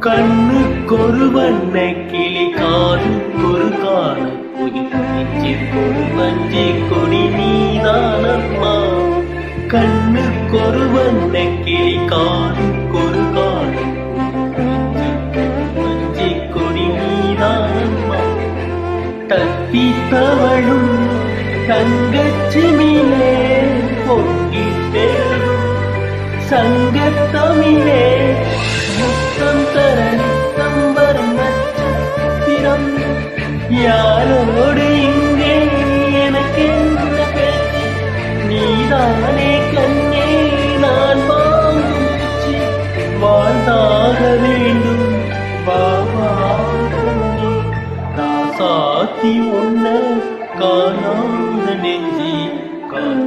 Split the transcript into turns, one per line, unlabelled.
கண்ணுக்கொரு வண்ண கிளி காதுக்கொரு காணக்குயில் நெஞ்சிற்கொரு வஞ்சி கொடி நீதானம்மா. கண்ணுக்கொரு வண்ண கிளி காதுக்கொரு காணக்குயில் வஞ்சி கொடி நீதானம்மா. தத்தி தவழும் தங்கச்சிமிலே பொங்கிட்டேடும் சங்கத்தமிழே முத்தம் தர நித்தம் வரும் நட்சத்திரம். யாரோடு இங்கே எனக்கு என்ன பேச்சு? நீதானே கண்ணே நான் வாங்கும் மூச்சு. வாழ்ந்தாக வேண்டும் பாபா கண்ணே. ராசாத்தி ஒன்ன காணா